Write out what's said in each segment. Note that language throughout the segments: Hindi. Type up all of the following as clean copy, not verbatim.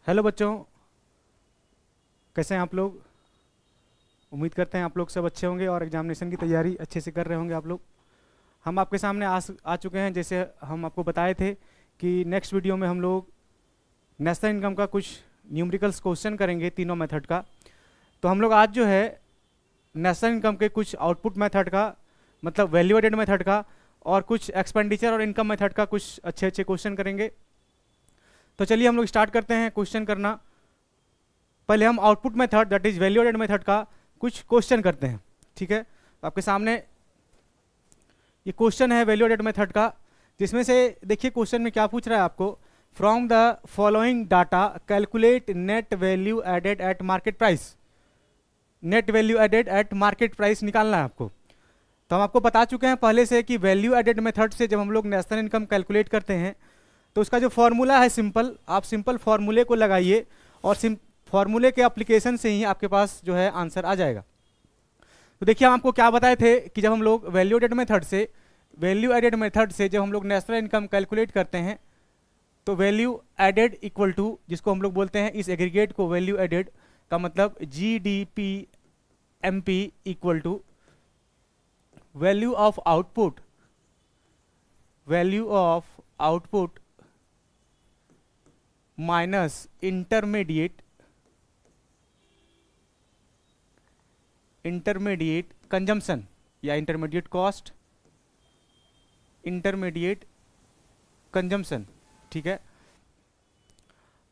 हेलो बच्चों, कैसे हैं आप लोग। उम्मीद करते हैं आप लोग सब अच्छे होंगे और एग्जामिनेशन की तैयारी अच्छे से कर रहे होंगे आप लोग। हम आपके सामने आ चुके हैं, जैसे हम आपको बताए थे कि नेक्स्ट वीडियो में हम लोग नेशनल इनकम का कुछ न्यूमेरिकल्स क्वेश्चन करेंगे तीनों मेथड का। तो हम लोग आज जो है नेशनल इनकम के कुछ आउटपुट मेथड का, मतलब वैल्यू एडेड मेथड का, और कुछ एक्सपेंडिचर और इनकम मेथड का कुछ अच्छे अच्छे क्वेश्चन करेंगे। तो चलिए हम लोग स्टार्ट करते हैं क्वेश्चन करना। पहले हम output method that is value added method का कुछ क्वेश्चन करते हैं, ठीक है। तो आपके सामने ये क्वेश्चन है वैल्यू एडेड मेथड का, जिसमें से देखिए क्वेश्चन में क्या पूछ रहा है आपको। From the following data calculate net value added at market price. Net value added at market price निकालना है आपको। तो हम आपको बता चुके हैं पहले से कि वैल्यू एडेड मेथड से जब हम लोग नेशनल इनकम कैलकुलेट करते हैं तो उसका जो फॉर्मूला है सिंपल, आप सिंपल फॉर्मूले को लगाइए और फॉर्मूले के एप्लीकेशन से ही आपके पास जो है आंसर आ जाएगा। तो देखिए हम आपको क्या बताए थे कि जब हम लोग वैल्यू एडेड मेथड से जब हम लोग नेशनल इनकम कैलकुलेट करते हैं तो वैल्यू एडेड इक्वल टू, जिसको हम लोग बोलते हैं इस एग्रीगेट को वैल्यू एडेड का मतलब GDP MP equal to value of output minus intermediate consumption या इंटरमीडिएट कॉस्ट, इंटरमीडिएट कंजम्पशन, ठीक है।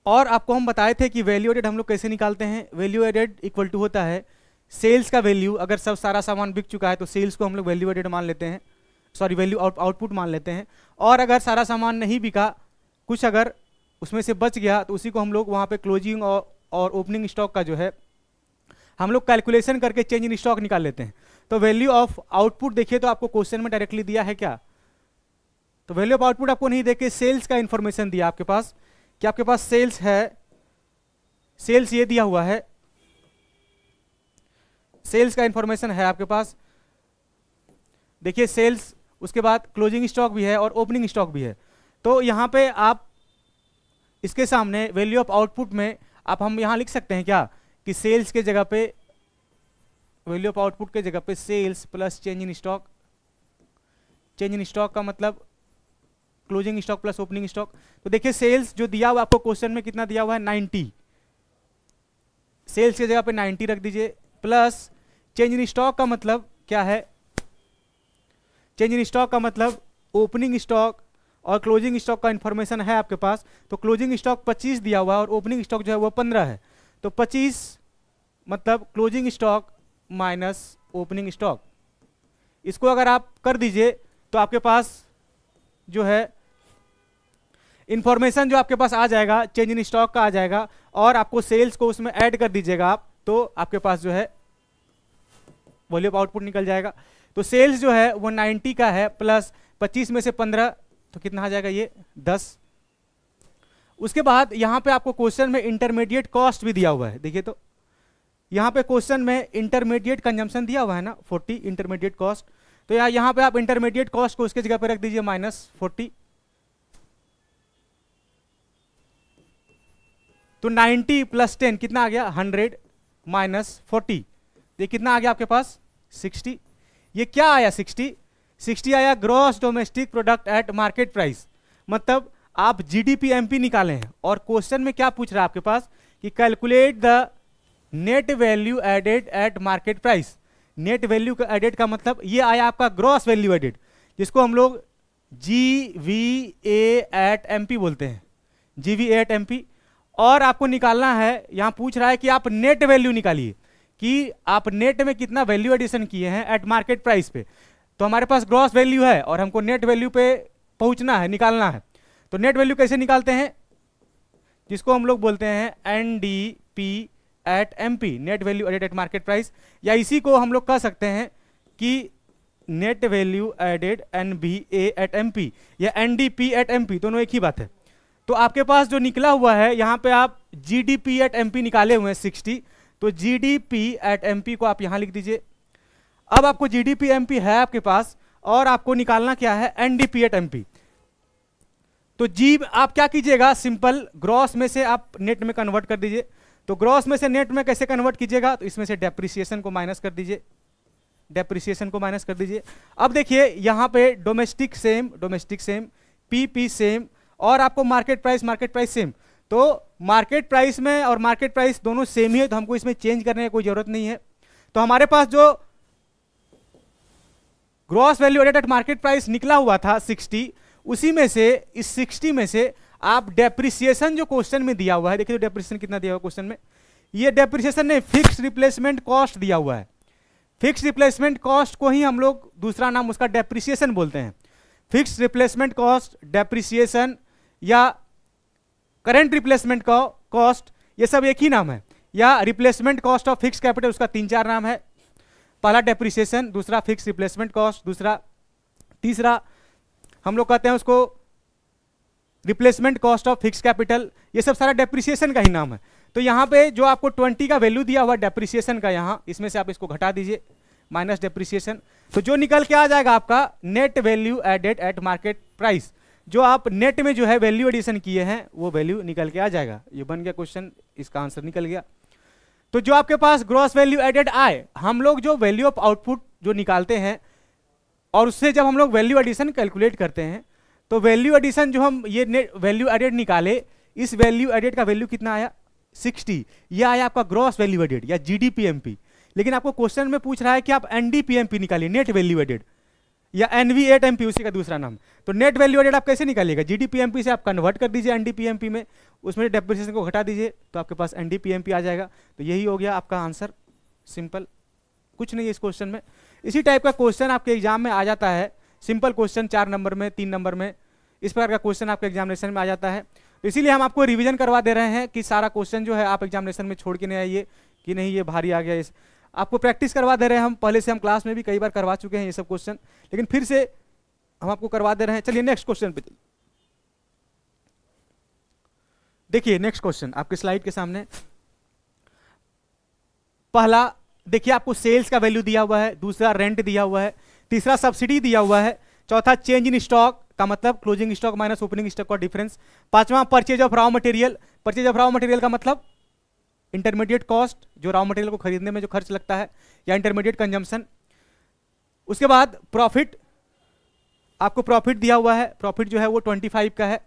और आपको हम बताए थे कि वैल्यू एडेड हम लोग कैसे निकालते हैं। वैल्यू एडेड इक्वल टू होता है सेल्स का वैल्यू। अगर सब सारा सामान बिक चुका है तो सेल्स को हम लोग वैल्यू एडेड मान लेते हैं, सॉरी वैल्यू आउटपुट मान लेते हैं। और अगर सारा सामान नहीं बिका, कुछ अगर उसमें से बच गया, तो उसी को हम लोग वहाँ पे क्लोजिंग और ओपनिंग स्टॉक का जो है हम लोग कैलकुलेशन करके चेंज इन स्टॉक निकाल लेते हैं। तो वैल्यू ऑफ आउटपुट देखिए तो आपको क्वेश्चन में डायरेक्टली दिया है क्या, तो वैल्यू ऑफ आउटपुट आपको नहीं देके सेल्स का इंफॉर्मेशन दिया आपके पास कि आपके पास सेल्स है, सेल्स ये दिया हुआ है, सेल्स का इंफॉर्मेशन है आपके पास। देखिए सेल्स, उसके बाद क्लोजिंग स्टॉक भी है और ओपनिंग स्टॉक भी है। तो यहां पे आप इसके सामने वैल्यू ऑफ आउटपुट में हम यहां लिख सकते हैं क्या कि सेल्स के जगह पे, वैल्यू ऑफ आउटपुट के जगह पे sales plus change in stock. Change in stock का मतलब closing stock plus opening stock. तो देखिए सेल्स जो दिया हुआ आपको क्वेश्चन में कितना दिया हुआ है 90, सेल्स की जगह पे 90 रख दीजिए, प्लस चेंज इन स्टॉक का मतलब क्या है, चेंज इन स्टॉक का मतलब ओपनिंग स्टॉक और क्लोजिंग स्टॉक का इंफॉर्मेशन है आपके पास। तो क्लोजिंग स्टॉक 25 दिया हुआ है और ओपनिंग स्टॉक जो है वो 15 है। तो 25 मतलब closing stock minus opening stock, इसको अगर आप कर दीजिए तो आपके पास जो है इंफॉर्मेशन जो आपके पास आ जाएगा चेंज इन स्टॉक का आ जाएगा, और आपको सेल्स को उसमें ऐड कर दीजिएगा आप, तो आपके पास जो है वैल्यू ऑफ आउटपुट निकल जाएगा। तो सेल्स जो है वो 90 का है, प्लस 25 में से 15 तो कितना आ जाएगा ये 10। उसके बाद यहां पे आपको क्वेश्चन में इंटरमीडिएट कॉस्ट भी दिया हुआ है। देखिए तो यहां पे क्वेश्चन में इंटरमीडिएट कंजम्पशन दिया हुआ है ना 40 इंटरमीडिएट कॉस्ट। तो यहां पे आप इंटरमीडिएट कॉस्ट को उसके जगह पे रख दीजिए -40। तो 90 + 10 कितना आ गया 100 -40, ये कितना आ गया आपके पास 60। ये क्या आया 60 आया gross domestic product eight market price. मतलब आप GDP MP निकाले हैं और क्वेश्चन में क्या पूछ रहा है आपके पास कि calculate the net value added at market price. Net value का एडेड का मतलब ये आया आपका ग्रॉस वैल्यू एडेड, जिसको हम लोग GVA एट MP बोलते हैं, GVA एट MP। और आपको निकालना है, यहां पूछ रहा है कि आप नेट वैल्यू निकालिए कि आप नेट में कितना वैल्यू एडिशन किए हैं एट मार्केट प्राइस पे। तो हमारे पास ग्रॉस वैल्यू है और हमको नेट वैल्यू पे पहुंचना है, निकालना है। तो नेट वैल्यू कैसे निकालते हैं, जिसको हम लोग बोलते हैं NDP at MP, net value added at market price, या इसी को हम लोग कह सकते हैं कि net value added NBA at MP या NDP एट MP, दोनों एक ही बात है। तो आपके पास जो निकला हुआ है यहां पे आप GDP एट MP निकाले हुए हैं 60, तो GDP एट MP को आप यहां लिख दीजिए। अब आपको GDP MP है आपके पास और आपको निकालना क्या है NDP एट MP। तो जी आप क्या कीजिएगा, सिंपल ग्रॉस में से आप नेट में कन्वर्ट कर दीजिए। तो ग्रॉस में से नेट में कैसे कन्वर्ट कीजिएगा, तो इसमें से डेप्रिसिएशन को माइनस कर दीजिए, डेप्रिसिएशन को माइनस कर दीजिए। अब देखिए यहाँ पे domestic same, domestic same, P same, और आपको मार्केट प्राइस सेम। तो मार्केट प्राइस में और मार्केट प्राइस दोनों सेम ही है, तो हमको इसमें चेंज करने की कोई जरूरत नहीं है। तो हमारे पास जो gross value added at market price निकला हुआ था 60, उसी में से इस 60 में से आप डेप्रिसिएशन जो क्वेश्चन में दिया हुआ है, देखिए तो डेप्रिसिएशन कितना दिया हुआ क्वेश्चन में, ये डेप्रिसिएशन ने फिक्स रिप्लेसमेंट कॉस्ट दिया हुआ है। फिक्स रिप्लेसमेंट कॉस्ट को ही हम लोग दूसरा नाम उसका डेप्रिसिएशन बोलते हैं। फिक्स रिप्लेसमेंट कॉस्ट, डेप्रिसिएशन या करंट रिप्लेसमेंट कॉस्ट, ये सब एक ही नाम है। या replacement cost of fix capital, उसका 3-4 नाम है। पहला डेप्रिसिएशन, दूसरा फिक्स रिप्लेसमेंट कॉस्ट, दूसरा, तीसरा हम लोग कहते हैं उसको replacement cost of fix capital. ये सब सारा डेप्रिसिएशन का ही नाम है। तो यहाँ पे जो आपको 20 का वैल्यू दिया हुआ डेप्रिसिएशन का, यहाँ इसमें से आप इसको घटा दीजिए, माइनस डेप्रिसिएशन। तो जो निकल के आ जाएगा आपका net value added at market price. जो आप नेट में जो है वैल्यू एडिशन किए हैं वो वैल्यू निकल के आ जाएगा। ये बन गया क्वेश्चन, इसका आंसर निकल गया। तो जो आपके पास ग्रॉस वैल्यू एडेड आए, हम लोग जो वैल्यू ऑफ आउटपुट जो निकालते हैं और उससे जब हम लोग वैल्यू एडिशन कैलकुलेट करते हैं, तो वैल्यू एडिशन जो हम ये नेट वैल्यू एडेड निकाले, इस वैल्यू एडेड का वैल्यू कितना आया 60, यह आया आपका ग्रॉस वैल्यू एडेड या जीडीपीएमपी। लेकिन आपको क्वेश्चन में पूछ रहा है कि आप एनडीपीएमपी निकालिए, नेट वैल्यू एडेड, या एनवी8एमपी उसी का दूसरा नाम। तो नेट वैल्यू एडेड आप कैसे निकालिएगा, जीडीपीएमपी से आप कन्वर्ट कर दीजिए एनडीपीएमपी में, उसमें डेप्रिसिएशन को घटा दीजिए तो आपके पास एनडीपीएमपी आ जाएगा। तो यही हो गया आपका आंसर, सिंपल, कुछ नहीं है इस क्वेश्चन में। इसी टाइप का क्वेश्चन आपके एग्जाम में आ जाता है, सिंपल क्वेश्चन 4 नंबर में, 3 नंबर में, इस प्रकार का क्वेश्चन आपके एग्जामिनेशन में आ जाता है। तो इसीलिए हम आपको रिवीजन करवा दे रहे हैं कि सारा क्वेश्चन जो है आप एग्जामिनेशन में छोड़ के नहीं आइए कि नहीं ये भारी आ गया। आपको प्रैक्टिस करवा दे रहे हैं हम, पहले से हम क्लास में भी कई बार करवा चुके हैं ये सब क्वेश्चन, लेकिन फिर से हम आपको करवा दे रहे हैं। चलिए नेक्स्ट क्वेश्चन पे देखिए। नेक्स्ट क्वेश्चन आपके स्लाइड के सामने, पहला देखिए आपको सेल्स का वैल्यू दिया हुआ है, दूसरा रेंट दिया हुआ है, तीसरा सब्सिडी दिया हुआ है, चौथा चेंज इन स्टॉक का मतलब closing stock minus opening stock का डिफरेंस, पांचवा purchase of raw material. Purchase of raw material का मतलब इंटरमीडिएट कॉस्ट, जो रॉ मटेरियल को खरीदने में जो खर्च लगता है, या इंटरमीडिएट कंजम्पशन। उसके बाद प्रॉफिट, आपको प्रॉफिट दिया हुआ है, प्रॉफिट जो है वो 25 का है।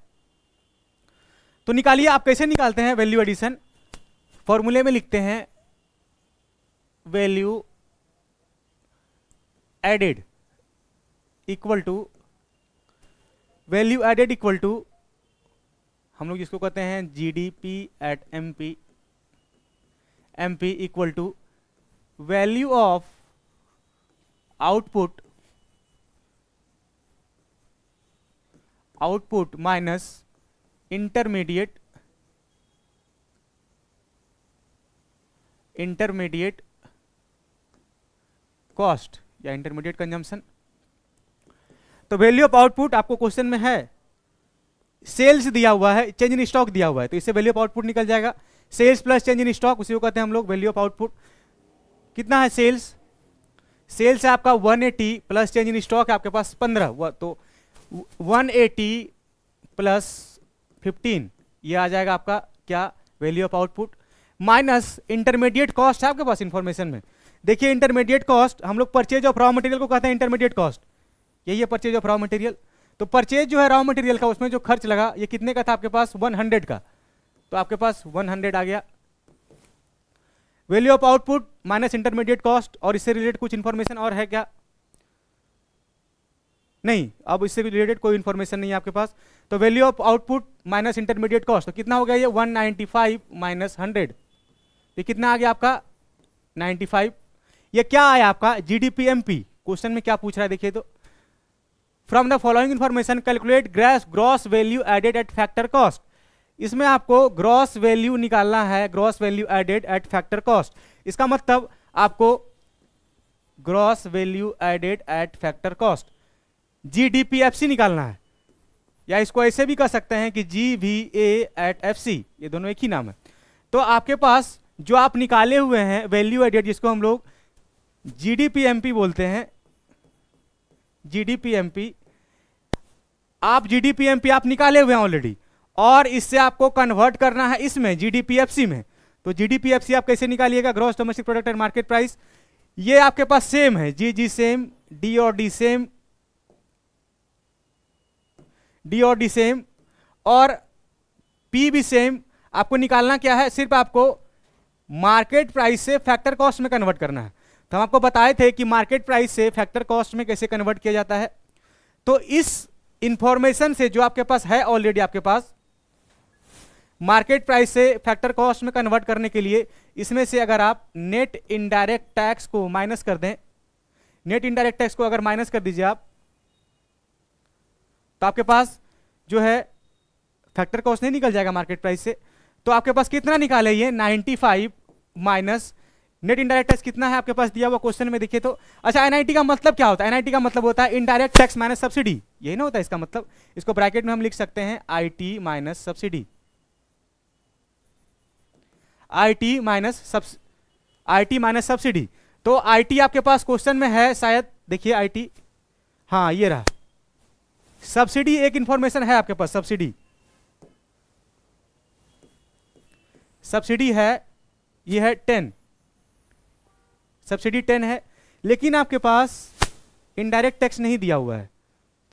तो निकालिए, आप कैसे निकालते हैं वैल्यू एडिशन, फॉर्मूले में लिखते हैं value added equal to, value added equal to हम लोग जिसको कहते हैं GDP at MP, MP equal to value of output, output minus intermediate, intermediate cost या इंटरमीडिएट कंजम्पशन। तो वैल्यू ऑफ आउटपुट आपको क्वेश्चन में है, सेल्स दिया हुआ है, चेंज इन स्टॉक दिया हुआ है, तो इससे वैल्यू ऑफ आउटपुट निकल जाएगा। Sales plus change in stock, उसी को कहते हैं हम लोग वैल्यू ऑफ आउटपुट। कितना है सेल्स, सेल्स है आपका 180 प्लस चेंज इन स्टॉक है आपके पास 15, तो 180 प्लस 15 ये आ जाएगा आपका क्या, value of output, minus intermediate cost है आपके पास इंफॉर्मेशन में। देखिए इंटरमीडिएट कॉस्ट हम लोग परचेज ऑफ रॉ मटेरियल को कहते हैं इंटरमीडिएट कॉस्ट, यही है परचेज ऑफ रॉ मटेरियल। तो परचेज जो है रॉ मटेरियल का, उसमें जो खर्च लगा ये कितने का था आपके पास 100 का, तो आपके पास 100 आ गया। Value of output minus intermediate cost, और इससे रिलेटेड कुछ इंफॉर्मेशन और है क्या, नहीं, अब इससे रिलेटेड कोई इंफॉर्मेशन नहीं है आपके पास। तो value of output minus intermediate cost, तो कितना हो गया ये 195 माइनस 100, ये कितना आ गया आपका 95। ये क्या आया आपका जीडीपीएमपी, क्वेश्चन में क्या पूछ रहा है देखिए। तो from the following information calculate gross value added at factor cost, इसमें आपको ग्रॉस वैल्यू निकालना है, gross value added at factor cost. इसका मतलब आपको gross value added at factor cost GDPFC निकालना है, या इसको ऐसे भी कह सकते हैं कि जीवीए एट एफसी, ये दोनों एक ही नाम है। तो आपके पास जो आप निकाले हुए हैं वैल्यू एडेड, जिसको हम लोग जीडीपीएमपी बोलते हैं, जीडीपीएमपी, आप जीडीपीएमपी आप निकाले हुए हैं ऑलरेडी, और इससे आपको कन्वर्ट करना है इसमें जीडीपीएफसी में। तो जीडीपीएफसी आप कैसे निकालिएगा, gross domestic product and market price. ये आपके पास सेम है, जी सेम, डी और डी सेम, डी और डी सेम, और पी भी सेम। आपको निकालना क्या है, सिर्फ आपको मार्केट प्राइस से फैक्टर कॉस्ट में कन्वर्ट करना है। तो हम आपको बताए थे कि मार्केट प्राइस से फैक्टर कॉस्ट में कैसे कन्वर्ट किया जाता है। तो इस इंफॉर्मेशन से जो आपके पास है ऑलरेडी, आपके पास मार्केट प्राइस से फैक्टर कॉस्ट में कन्वर्ट करने के लिए इसमें से अगर आप नेट इनडायरेक्ट टैक्स को माइनस कर दें, नेट इनडायरेक्ट टैक्स को अगर माइनस कर दीजिए आप, तो आपके पास जो है फैक्टर कॉस्ट नहीं निकल जाएगा मार्केट प्राइस से। तो आपके पास कितना निकाले, ये 95 माइनस नेट इनडायरेक्ट टैक्स कितना है आपके पास दिया हुआ क्वेश्चन में, देखिए तो। अच्छा, एनआईटी का मतलब क्या होता है, एनआईटी का मतलब होता है इनडायरेक्ट टैक्स माइनस सब्सिडी, यही ना होता है इसका मतलब। इसको ब्रैकेट में हम लिख सकते हैं IT minus subsidy, IT minus subsidy. तो आईटी आपके पास क्वेश्चन में है शायद, देखिए आईटी, हाँ ये रहा। सब्सिडी एक इंफॉर्मेशन है आपके पास, सब्सिडी है, ये है 10, सब्सिडी 10 है, लेकिन आपके पास इनडायरेक्ट टैक्स नहीं दिया हुआ है।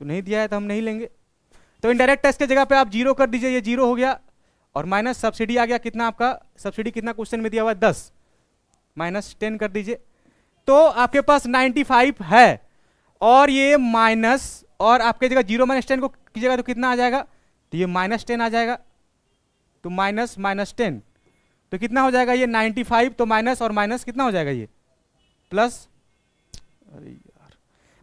तो नहीं दिया है तो हम नहीं लेंगे। तो इनडायरेक्ट टैक्स की जगह पे आप 0 कर दीजिए, ये 0 हो गया, और माइनस सब्सिडी आ गया, कितना आपका सब्सिडी कितना क्वेश्चन में दिया हुआ है 10, माइनस 10 कर दीजिए। तो आपके पास 95 है, और ये माइनस, और आपके जगह 0 माइनस 10 को कीजिएगा तो कितना आ जाएगा, तो ये माइनस 10 आ जाएगा। तो माइनस 10 तो कितना हो जाएगा, ये 95, तो माइनस और माइनस कितना हो जाएगा, ये प्लस, अरे यार,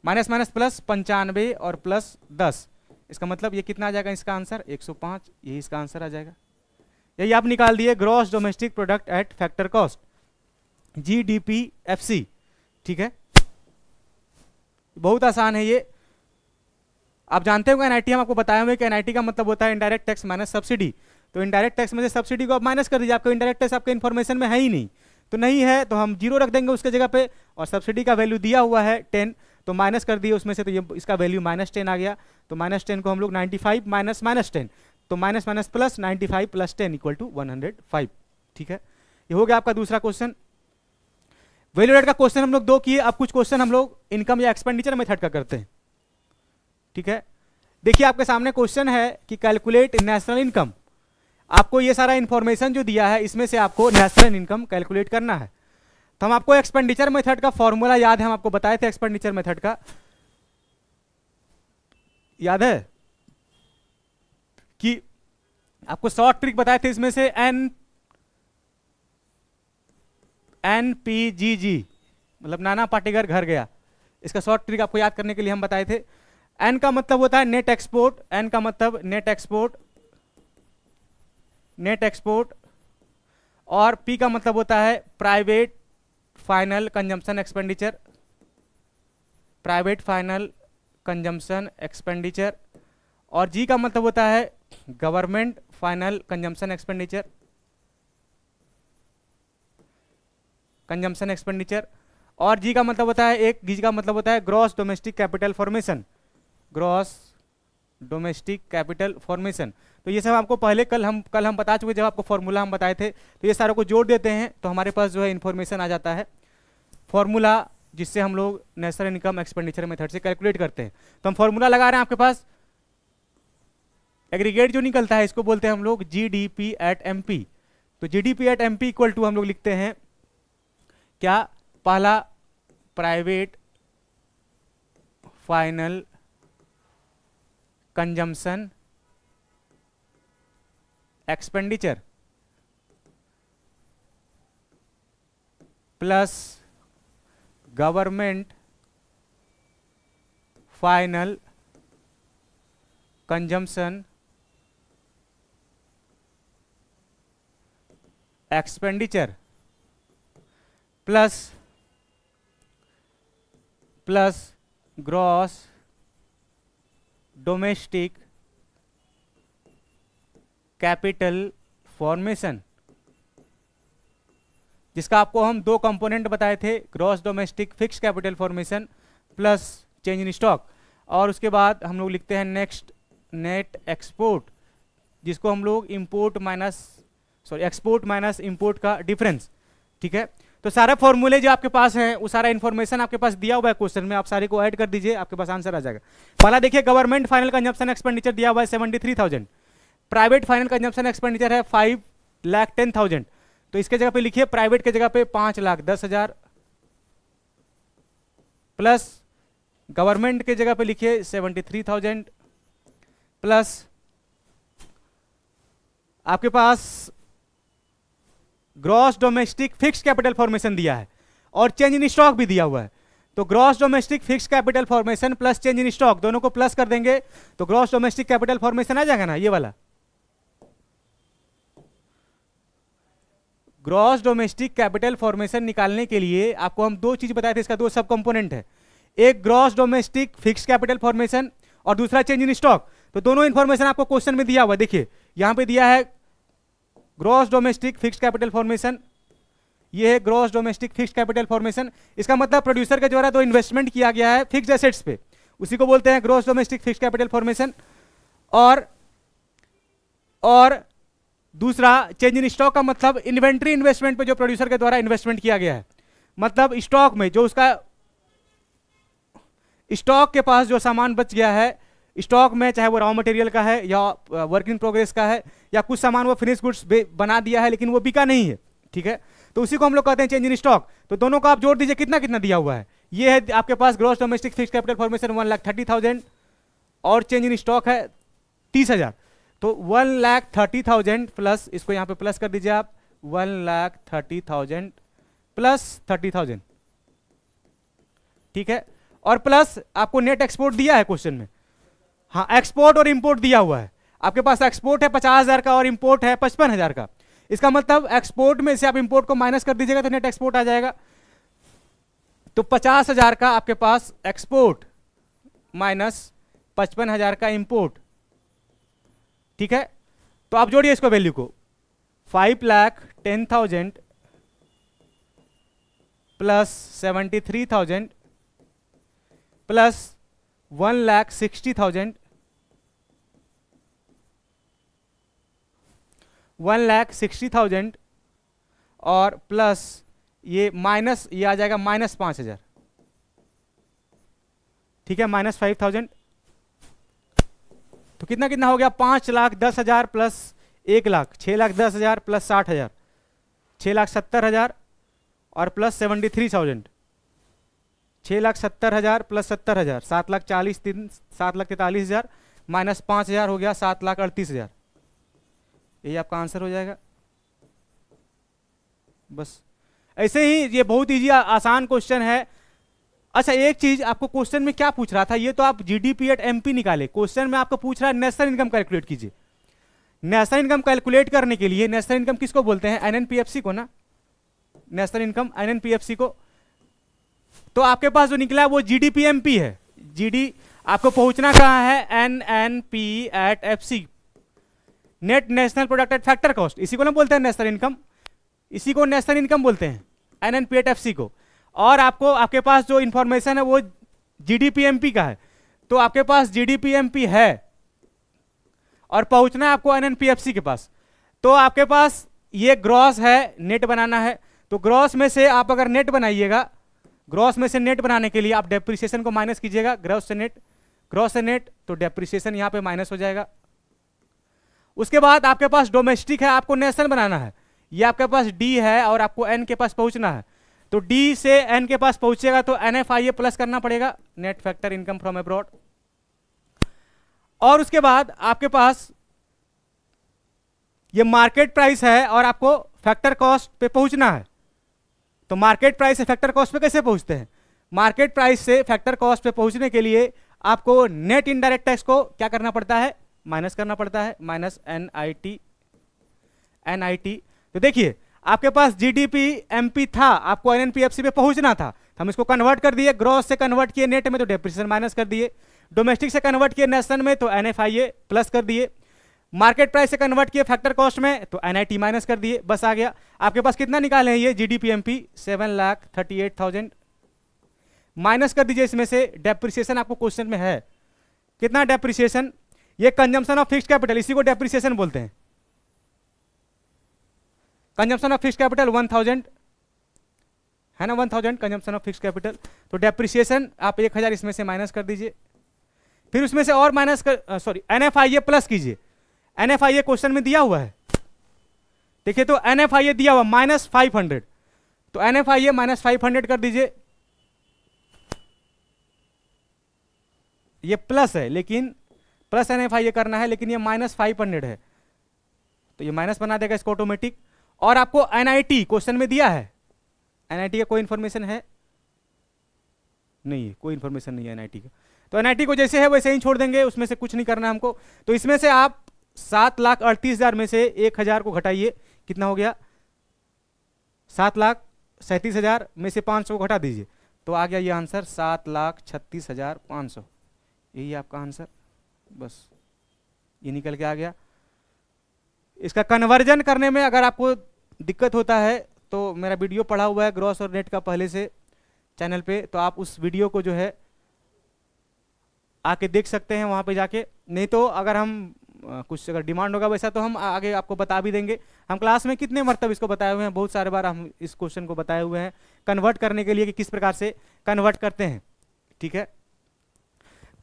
माइनस माइनस प्लस 95 और प्लस 10, इसका मतलब ये कितना आ जाएगा, इसका आंसर 105, यही इसका आंसर आ जाएगा। यही आप निकाल दिए gross domestic product at factor cost, GDPFC. ठीक है, बहुत आसान है ये, आप जानते होंगे एनआईटी, हम आपको बताए हुए कि एनआईटी का मतलब होता है इनडायरेक्ट टैक्स माइनस सब्सिडी। तो इनडायरेक्ट टैक्स में से सब्सिडी को आप माइनस कर दीजिए, आपको इनडायरेक्ट टैक्स आपके इन्फॉर्मेशन में है ही नहीं, तो नहीं है तो हम 0 रख देंगे उसके जगह पे, और सब्सिडी का वैल्यू दिया हुआ है 10, तो माइनस कर दिए उसमें से, तो ये इसका वैल्यू माइनस 10 आ गया। तो माइनस 10 को हम लोग 95 माइनस 10, तो minus minus plus 95 plus 10 equal to 105। ठीक है, ये हो गया आपका दूसरा क्वेश्चन। वैल्यू एड का क्वेश्चन हम लोग 2 किए, अब कुछ क्वेश्चन हम लोग इनकम या एक्सपेंडिचर मेथड का करते हैं। ठीक है, देखिए आपके सामने क्वेश्चन है कि कैलकुलेट नेशनल इनकम। आपको ये सारा इंफॉर्मेशन जो दिया है इसमें से आपको नेशनल इनकम कैलकुलेट करना है। तो हम आपको एक्सपेंडिचर मेथड का फॉर्मूला याद है, हम आपको बताए थे एक्सपेंडिचर मेथड का, याद है कि आपको शॉर्ट ट्रिक बताए थे, इसमें से NPGG मतलब नाना पाटेकर घर गया, इसका शॉर्ट ट्रिक आपको याद करने के लिए हम बताए थे। एन का मतलब होता है नेट एक्सपोर्ट, एन का मतलब नेट एक्सपोर्ट, और पी का मतलब होता है private final consumption expenditure, private final consumption expenditure, और जी का मतलब होता है गवर्नमेंट फाइनल कंजम्पशन एक्सपेंडिचर, और जी का मतलब होता है जी का मतलब होता है gross domestic capital formation, gross domestic capital formation. तो ये सब आपको पहले कल हम बता चुके, जब आपको फॉर्मूला हम बताए थे, तो ये सारों को जोड़ देते हैं तो हमारे पास जो है इन्फॉर्मेशन आ जाता है, फॉर्मूला जिससे हम लोग नेशनल इनकम एक्सपेंडिचर मेथड से कैलकुलेट करते हैं। तो हम फॉर्मूला लगा रहे हैं, आपके पास एग्रीगेट जो निकलता है इसको बोलते हैं हम लोग जीडीपी एट एमपी। तो GDP at MP equal to हम लोग लिखते हैं क्या, पहला private final consumption expenditure plus government final consumption expenditure plus gross domestic capital formation, जिसका आपको हम 2 कंपोनेंट बताए थे, gross domestic fix capital formation plus change in stock. और उसके बाद हम लोग लिखते हैं नेक्स्ट नेट एक्सपोर्ट, जिसको हम लोग एक्सपोर्ट माइनस इंपोर्ट का डिफरेंस। ठीक है, तो सारे फॉर्मूले जो आपके पास हैं, वो सारा इन्फॉर्मेशन आपके पास दिया हुआ है क्वेश्चन में, आप सारे को ऐड कर दीजिए, आपके पास आंसर आ जाएगा। पहला देखिए, गवर्नमेंट फाइनल कंजम्पशन एक्सपेंडिचर दिया हुआ है 73,000, प्राइवेट फाइनल कंजम्पशन एक्सपेंडिचर है 5,10,000, तो इसके जगह पे लिखिए प्राइवेट के जगह पे 5,10,000 प्लस गवर्नमेंट के जगह पे लिखिए 73,000 प्लस आपके पास gross domestic fixed capital formation दिया है और चेंज इन स्टॉक भी दिया हुआ है। तो gross domestic fixed capital formation plus change in stock दोनों को प्लस कर देंगे तो ग्रॉस डोमेस्टिक कैपिटल फॉर्मेशन आ जाएगा ना, ये वाला। ग्रॉस डोमेस्टिक कैपिटल फॉर्मेशन निकालने के लिए आपको हम दो चीज बताए थे, इसका दो सब कंपोनेंट है, एक gross domestic fixed capital formation और दूसरा चेंज इन स्टॉक। तो दोनों इंफॉर्मेशन आपको क्वेश्चन में दिया हुआ है, देखिए यहां पे दिया है gross domestic fixed capital formation, ये है gross domestic fixed capital formation. इसका मतलब प्रोड्यूसर के द्वारा जो इन्वेस्टमेंट किया गया है फिक्स्ड एसेट्स पे, उसी को बोलते हैं gross domestic fixed capital formation. और दूसरा चेंज इन स्टॉक का मतलब इन्वेंट्री इन्वेस्टमेंट पे जो प्रोड्यूसर के द्वारा इन्वेस्टमेंट किया गया है, मतलब स्टॉक में जो उसका स्टॉक के पास जो सामान बच गया है स्टॉक में, चाहे वो रॉ मटेरियल का है या वर्क इन प्रोग्रेस का है या कुछ सामान वो फिनिश गुड्स बना दिया है लेकिन वो बिका नहीं है, ठीक है, तो उसी को हम लोग कहते हैं चेंज इन स्टॉक। तो दोनों को आप जोड़ दीजिए, कितना कितना दिया हुआ है, ये है आपके पास gross domestic fixed capital formation 1,30,000 और चेंज इन स्टॉक है 30,000, तो 1,30,000 प्लस इसको यहां पे प्लस कर दीजिए आप 1,30,000 प्लस 30,000, ठीक है, और प्लस आपको नेट एक्सपोर्ट दिया है क्वेश्चन में। हाँ, एक्सपोर्ट और इंपोर्ट दिया हुआ है, आपके पास एक्सपोर्ट है 50,000 का और इंपोर्ट है 55,000 का। इसका मतलब एक्सपोर्ट में से आप इंपोर्ट को माइनस कर दीजिएगा तो नेट एक्सपोर्ट आ जाएगा। तो 50,000 का आपके पास एक्सपोर्ट माइनस 55,000 का इंपोर्ट, ठीक है, तो आप जोड़िए इसको वैल्यू को 5,10,000 प्लस 73,000 प्लस 1,60,000 1,60,000 और प्लस ये माइनस ये आ जाएगा -5,000, ठीक है, -5,000, तो कितना कितना हो गया 5,10,000 प्लस 1,00,000 6,10,000 प्लस 60,000 6,70,000 और प्लस 73,000 6,70,000 प्लस 70,000 7,43,000 माइनस 5,000 हो गया 7,38,000। यही आपका आंसर हो जाएगा। बस ऐसे ही, ये बहुत इजी आसान क्वेश्चन है। अच्छा, एक चीज आपको क्वेश्चन में क्या पूछ रहा था, ये तो आप जीडीपी एट एमपी निकाले, क्वेश्चन में आपको पूछ रहा है नेशनल इनकम कैलकुलेट कीजिए। नेशनल इनकम कैलकुलेट करने के लिए, नेशनल इनकम किसको बोलते हैं, एनएनपीएफसी को ना, नेशनल इनकम एनएनपीएफसी को। तो आपके पास जो निकला है वो जीडीपी एमपी है। जीडी आपको पहुंचना कहाँ है, NNP at FC, net national product at factor cost, इसी को ना बोलते हैं नेशनल इनकम, इसी को नेशनल इनकम बोलते हैं, एनएनपी एट एफसी को। और आपको आपके पास जो इंफॉर्मेशन है वो जीडीपीएमपी का है, तो आपके पास जीडीपीएमपी है और पहुंचना है आपको एनएनपीएफसी के पास। तो आपके पास ये ग्रॉस है, नेट बनाना है, तो ग्रॉस में से आप अगर नेट बनाइएगा, ग्रॉस में से नेट बनाने के लिए आप डेप्रिसिएशन को माइनस कीजिएगा, ग्रॉस से नेट, ग्रॉस से नेट, तो डेप्रिसिएशन यहां पे माइनस हो जाएगा। उसके बाद आपके पास डोमेस्टिक है, आपको नेशनल बनाना है, ये आपके पास डी है और आपको एन के पास पहुंचना है, तो डी से एन के पास पहुंचेगा तो एनएफआईए प्लस करना पड़ेगा, net factor income from abroad. और उसके बाद आपके पास ये मार्केट प्राइस है और आपको फैक्टर कॉस्ट पे पहुंचना है। तो मार्केट प्राइस से फैक्टर कॉस्ट पे कैसे पहुंचते हैं, मार्केट प्राइस से फैक्टर कॉस्ट पे पहुंचने के लिए आपको नेट इनडायरेक्ट टैक्स को क्या करना पड़ता है, माइनस करना पड़ता है, माइनस एनआईटी। तो देखिए आपके पास जीडीपी एमपी था, आपको एनएनपीएफसी पे पहुंचना था, हम इसको कन्वर्ट कर दिए, ग्रॉस से कन्वर्ट किए नेट में तो डेप्रिसिएशन माइनस कर दिए, डोमेस्टिक से कन्वर्ट किए नेशनल में तो एनएफआईए प्लस कर दिए, मार्केट प्राइस से कन्वर्ट किए फैक्टर कॉस्ट में तो एनआईटी माइनस कर दिए, बस आ गया। आपके पास कितना निकाले हैं ये जीडीपीएमपी 7,38,000, माइनस कर दीजिए इसमें से डेप्रिसिएशन, आपको क्वेश्चन में है कितना डेप्रिसिएशन, ये कंजम्पशन ऑफ फिक्स्ड कैपिटल, इसी को डेप्रिसिएशन बोलते हैं। कंजम्पशन ऑफ फिक्स्ड कैपिटल 1000 है ना, 1000 कंजम्पशन ऑफ फिक्स्ड कैपिटल। तो डेप्रिसिएशन आप 1000 इसमें से माइनस कर दीजिए, फिर उसमें से और माइनस कर सॉरी NFIA प्लस कीजिए। NFIA क्वेश्चन में दिया हुआ है, देखिए तो NFIA दिया हुआ -500, तो NFIA -500 कर दीजिए। ये प्लस है लेकिन प्लस NFIA करना है, लेकिन ये -500 है, तो ये माइनस बना देगा इसको ऑटोमेटिक। और आपको NIT क्वेश्चन में दिया है, NIT का कोई इंफॉर्मेशन है नहीं है, कोई इंफॉर्मेशन नहीं है NIT का, तो NIT को जैसे है वैसे ही छोड़ देंगे, उसमें से कुछ नहीं करना है हमको। तो इसमें से आप 7,38,000 में से 1,000 को घटाइए, कितना हो गया 7,37,000 में से 500 को घटा दीजिए, तो आ गया ये आंसर 7,36,500, यही आपका आंसर, बस ये निकल के आ गया। इसका कन्वर्जन करने में अगर आपको दिक्कत होता है तो मेरा वीडियो पड़ा हुआ है ग्रॉस और नेट का पहले से चैनल पे, तो आप उस वीडियो को जो है आके देख सकते हैं वहाँ पे जाके। नहीं तो अगर हम कुछ अगर डिमांड होगा वैसा तो हम आगे आपको बता भी देंगे। हम क्लास में कितने मरतब इसको बताए हुए हैं, बहुत सारे बार हम इस क्वेश्चन को बताए हुए हैं कन्वर्ट करने के लिए कि किस प्रकार से कन्वर्ट करते हैं, ठीक है।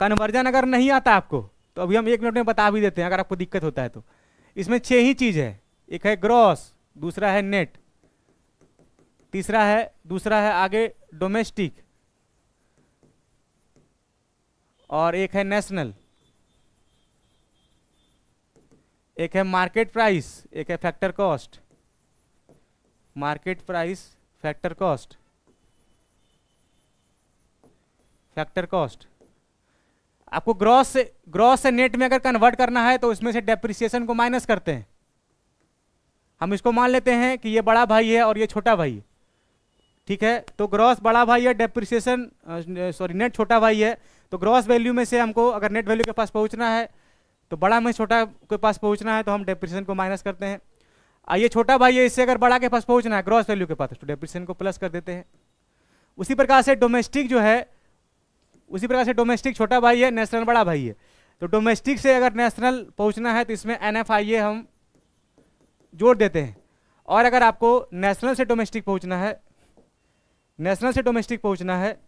कन्वर्जन अगर नहीं आता आपको तो अभी हम 1 मिनट में बता भी देते हैं अगर आपको दिक्कत होता है तो। इसमें 6 ही चीज है, एक है ग्रॉस, दूसरा है नेट, दूसरा है आगे डोमेस्टिक, और एक है नेशनल, एक है मार्केट प्राइस, एक है factor cost. Market price, factor cost, factor cost. आपको ग्रॉस से नेट में अगर कन्वर्ट करना है तो उसमें से डेप्रिसिएशन को माइनस करते हैं। हम इसको मान लेते हैं कि ये बड़ा भाई है और ये छोटा भाई है, ठीक है। तो ग्रॉस बड़ा भाई है, डेप्रिसिएशन सॉरी नेट छोटा भाई है। तो ग्रॉस वैल्यू में से हमको अगर नेट वैल्यू के पास पहुंचना है तो बड़ा में छोटा के पास पहुंचना है तो हम डेप्रिसिएशन को माइनस करते हैं। ये छोटा भाई है, इससे अगर बड़ा के पास पहुंचना है ग्रॉस वैल्यू के पास तो डेप्रिसिएशन को प्लस कर देते हैं। उसी प्रकार से डोमेस्टिक जो है, उसी प्रकार से डोमेस्टिक छोटा भाई है, नेशनल बड़ा भाई है। तो डोमेस्टिक से अगर नेशनल पहुंचना है तो इसमें NFIA हम जोड़ देते हैं। और अगर आपको नेशनल से डोमेस्टिक पहुंचना है, नेशनल से डोमेस्टिक पहुंचना है,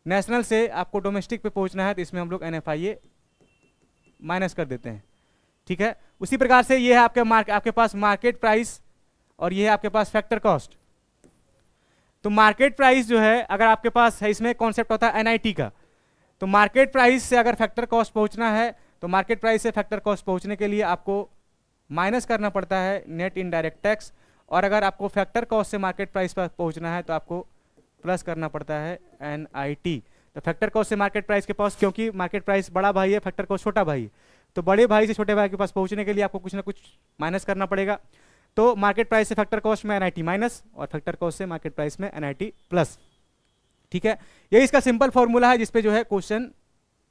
नेशनल से आपको डोमेस्टिक पे पहुंचना है तो इसमें हम लोग NFIA माइनस कर देते हैं, ठीक है। उसी प्रकार से ये है आपके पास मार्केट प्राइस और ये है आपके पास फैक्टर कॉस्ट। तो मार्केट प्राइस जो है अगर आपके पास है, इसमें कॉन्सेप्ट होता है NIT का, तो मार्केट प्राइस से अगर फैक्टर कॉस्ट पहुंचना है तो मार्केट प्राइस से फैक्टर कॉस्ट पहुंचने के लिए आपको माइनस करना पड़ता है नेट इनडायरेक्ट टैक्स, और अगर आपको फैक्टर कॉस्ट से मार्केट प्राइस पर पहुंचना है तो आपको प्लस करना पड़ता है NIT। तो फैक्टर कॉस्ट से मार्केट प्राइस के पास, क्योंकि मार्केट प्राइस बड़ा भाई है, फैक्टर कॉस्ट छोटा भाई है, तो बड़े भाई से छोटे भाई के पास पहुंचने के लिए आपको कुछ ना कुछ माइनस करना पड़ेगा। तो मार्केट प्राइस से फैक्टर कॉस्ट में NIT माइनस और फैक्टर कॉस्ट से मार्केट प्राइस में NIT प्लस, ठीक है। यही इसका सिंपल फॉर्मूला है जिसपे जो है क्वेश्चन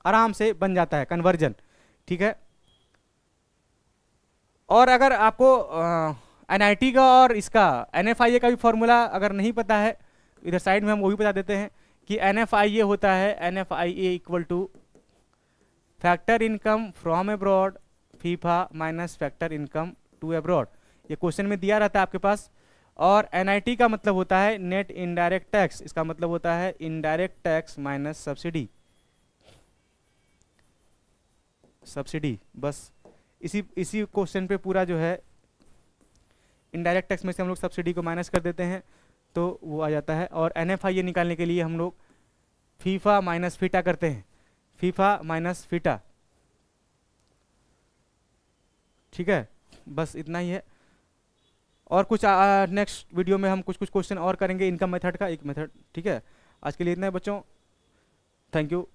आराम से बन जाता है, कन्वर्जन, ठीक है। और अगर आपको NIT का और इसका NFIA का भी फॉर्मूला अगर नहीं पता है, इधर साइड में हम वो भी बता देते हैं कि NFIA होता है NFIA equal to factor income from abroad FIFA minus factor income to abroad. ये क्वेश्चन में दिया रहता है आपके पास। और NIT का मतलब होता है नेट इनडायरेक्ट टैक्स, इसका मतलब होता है indirect tax minus subsidy, subsidy. बस इसी क्वेश्चन पे पूरा जो है इनडायरेक्ट टैक्स में से हम लोग सब्सिडी को माइनस कर देते हैं तो वो आ जाता है। और NFIA निकालने के लिए हम लोग फीफा माइनस फीटा करते हैं, फीफा माइनस फीटा, ठीक है। बस इतना ही है। और कुछ नेक्स्ट वीडियो में हम कुछ क्वेश्चन और करेंगे इनकम मेथड का, एक मेथड, ठीक है। आज के लिए इतना है बच्चों, थैंक यू।